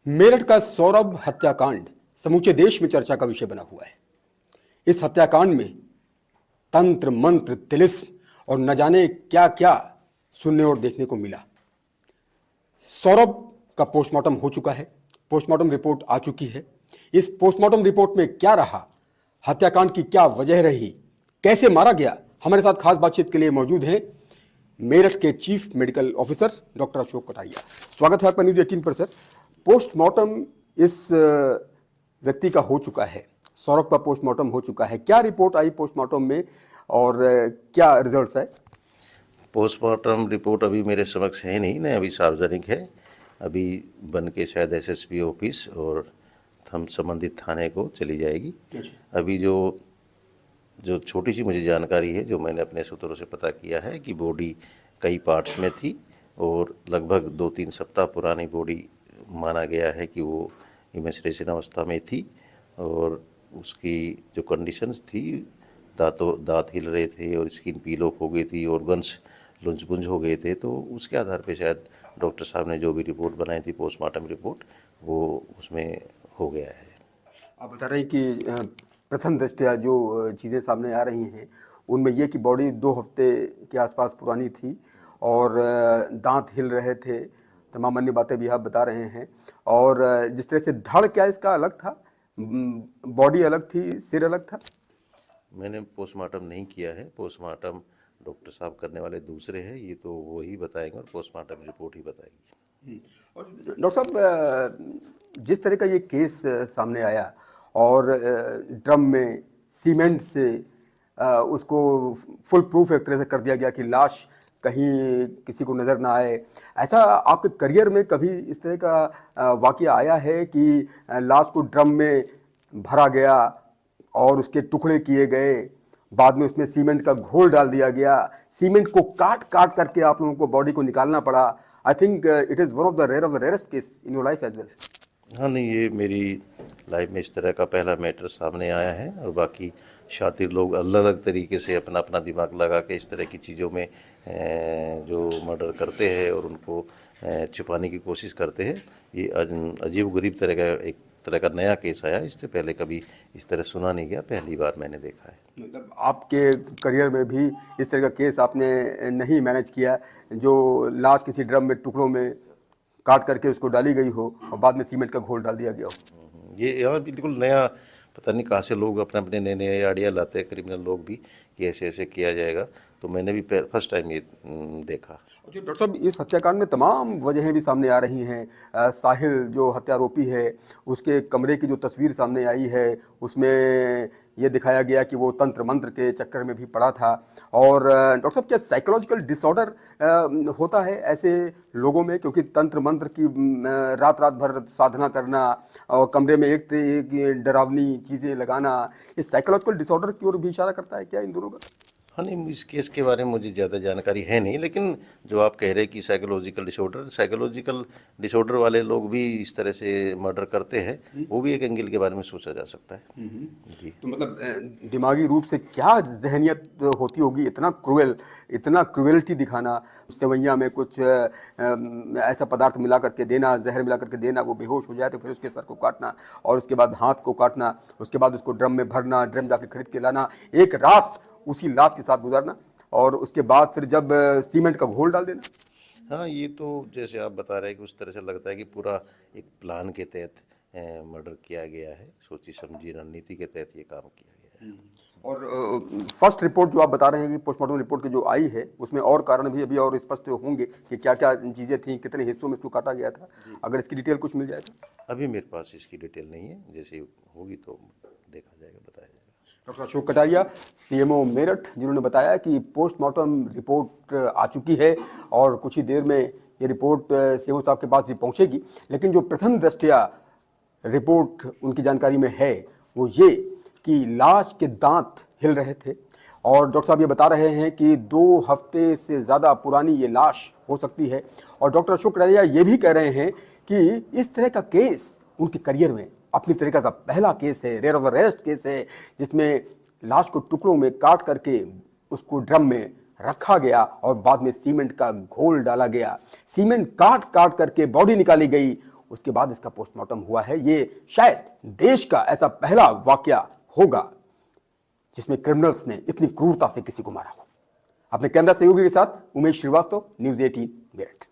मेरठ का सौरभ हत्याकांड समूचे देश में चर्चा का विषय बना हुआ है। इस हत्याकांड में तंत्र मंत्र तिलिस्म और न जाने क्या क्या सुनने और देखने को मिला। सौरभ का पोस्टमार्टम हो चुका है, पोस्टमार्टम रिपोर्ट आ चुकी है। इस पोस्टमार्टम रिपोर्ट में क्या रहा, हत्याकांड की क्या वजह रही, कैसे मारा गया, हमारे साथ खास बातचीत के लिए मौजूद हैं मेरठ के chief medical officer doctor Ashok Kataria. स्वागत है आपका न्यूज़ 18 पर सर। पोस्टमार्टम इस व्यक्ति का हो चुका है, सौरभ का पोस्टमार्टम हो चुका है। क्या रिपोर्ट आई पोस्टमार्टम में और क्या रिजल्ट्स आए? पोस्टमार्टम रिपोर्ट अभी मेरे समक्ष है नहीं, अभी सार्वजनिक है। अभी बन के शायद एसएसपी ऑफिस और हम संबंधित थाने को चली जाएगी। अभी जो छोटी सी मुझे जानकारी है, जो मैंने अपने सूत्रों से पता किया है कि बॉडी कई पार्ट्स में थी और लगभग 2-3 सप्ताह पुरानी बॉडी माना गया है कि वो इमेचुरेशन अवस्था में थी और उसकी जो कंडीशंस थी, दांत हिल रहे थे और स्किन पील ऑफ हो गई थी, ऑर्गन्स लुंज हो गए थे। तो उसके आधार पे शायद डॉक्टर साहब ने जो भी रिपोर्ट बनाई थी, पोस्टमार्टम रिपोर्ट, वो उसमें हो गया है। आप बता रहे हैं कि प्रथम दृष्टया जो चीज़ें सामने आ रही हैं उनमें ये कि बॉडी 2 हफ्ते के आसपास पुरानी थी और दांत हिल रहे थे, तमाम अन्य बातें भी आप बता रहे हैं। और जिस तरह से धड़, क्या इसका अलग था, बॉडी अलग थी, सिर अलग था? मैंने पोस्टमार्टम नहीं किया है, पोस्टमार्टम डॉक्टर साहब करने वाले दूसरे हैं, ये तो वो ही बताएंगे और पोस्टमार्टम रिपोर्ट ही बताएगी। और डॉक्टर साहब, जिस तरह का ये केस सामने आया और ड्रम में सीमेंट से उसको फुल प्रूफ एक तरह से कर दिया गया कि लाश कहीं किसी को नज़र ना आए, ऐसा आपके करियर में कभी इस तरह का वाकया आया है कि लाश को ड्रम में भरा गया और उसके टुकड़े किए गए, बाद में उसमें सीमेंट का घोल डाल दिया गया, सीमेंट को काट काट करके आप लोगों को बॉडी को निकालना पड़ा? I think it is one of the rarest case in your life as well. हाँ, नहीं, ये मेरी लाइफ में इस तरह का पहला मैटर सामने आया है और बाकी शातिर लोग अलग अलग तरीके से अपना अपना दिमाग लगा के इस तरह की चीज़ों में जो मर्डर करते हैं और उनको छुपाने की कोशिश करते हैं। ये अजीब गरीब एक तरह का नया केस आया, इससे पहले कभी इस तरह सुना नहीं गया, पहली बार मैंने देखा है। मतलब आपके करियर में भी इस तरह का केस आपने नहीं मैनेज किया जो लाश किसी ड्रम में टुकड़ों में काट करके उसको डाली गई हो और बाद में सीमेंट का घोल डाल दिया गया हो? ये यहाँ बिल्कुल नया, पता नहीं कहाँ से लोग अपने अपने नए नए आइडिया लाते हैं, क्रिमिनल लोग भी, कि ऐसे ऐसे किया जाएगा। तो मैंने भी फर्स्ट टाइम ये देखा। डॉक्टर साहब, इस हत्याकांड में तमाम वजहें भी सामने आ रही हैं। साहिल जो हत्यारोपी है, उसके कमरे की जो तस्वीर सामने आई है उसमें ये दिखाया गया कि वो तंत्र मंत्र के चक्कर में भी पड़ा था। और डॉक्टर साहब, क्या साइकोलॉजिकल डिसऑर्डर होता है ऐसे लोगों में? क्योंकि तंत्र मंत्र की रात रात भर साधना करना और कमरे में एक डरावनी चीज़ें लगाना, ये साइकोलॉजिकल डिसऑर्डर की ओर भी इशारा करता है क्या इन दोनों का? हाँ, नहीं, इस केस के बारे में मुझे ज़्यादा जानकारी है नहीं, लेकिन जो आप कह रहे हैं कि साइकोलॉजिकल डिसऑर्डर वाले लोग भी इस तरह से मर्डर करते हैं, वो भी एक एंगल के बारे में सोचा जा सकता है। जी। तो मतलब दिमागी रूप से क्या जहनियत होती होगी, इतना क्रूएल्टी दिखाना, सेवैया में कुछ ऐसा पदार्थ मिला करके देना, जहर मिला करके देना, वो बेहोश हो जाए तो फिर उसके सर को काटना और उसके बाद हाथ को काटना, उसके बाद उसको ड्रम में भरना, ड्रम जाके खरीद के लाना, एक रात उसी लाश के साथ गुजारना और उसके बाद फिर जब सीमेंट का घोल डाल देना। हाँ, ये तो जैसे आप बता रहे हैं कि उस तरह से लगता है कि पूरा एक प्लान के तहत मर्डर किया गया है, सोची समझी रणनीति के तहत ये काम किया गया है। और फर्स्ट रिपोर्ट जो आप बता रहे हैं कि पोस्टमार्टम रिपोर्ट की जो आई है उसमें और कारण भी अभी और स्पष्ट होंगे कि क्या क्या चीज़ें थी, कितने हिस्सों में इसको काटा गया था, अगर इसकी डिटेल कुछ मिल जाए तो? अभी मेरे पास इसकी डिटेल नहीं है, जैसे होगी तो देखा जाएगा, बताया जाएगा। डॉक्टर अशोक कटारिया, सीएमओ मेरठ, जिन्होंने बताया कि पोस्टमार्टम रिपोर्ट आ चुकी है और कुछ ही देर में ये रिपोर्ट सीएमओ साहब के पास भी पहुंचेगी। लेकिन जो प्रथम दृष्टया रिपोर्ट उनकी जानकारी में है वो ये कि लाश के दांत हिल रहे थे और डॉक्टर साहब ये बता रहे हैं कि 2 हफ्ते से ज़्यादा पुरानी ये लाश हो सकती है। और डॉक्टर अशोक कटारिया ये भी कह रहे हैं कि इस तरह का केस उनके करियर में अपनी तरीका का पहला केस है, rare of the rarest case है, जिसमें लाश को टुकड़ों में काट करके उसको ड्रम में रखा गया और बाद में सीमेंट का घोल डाला गया, सीमेंट काट काट करके बॉडी निकाली गई, उसके बाद इसका पोस्टमार्टम हुआ है। ये शायद देश का ऐसा पहला वाकया होगा जिसमें क्रिमिनल्स ने इतनी क्रूरता से किसी को मारा हो। अपने कैमरा सहयोगी के साथ उमेश श्रीवास्तव, न्यूज़ 18 मेरठ।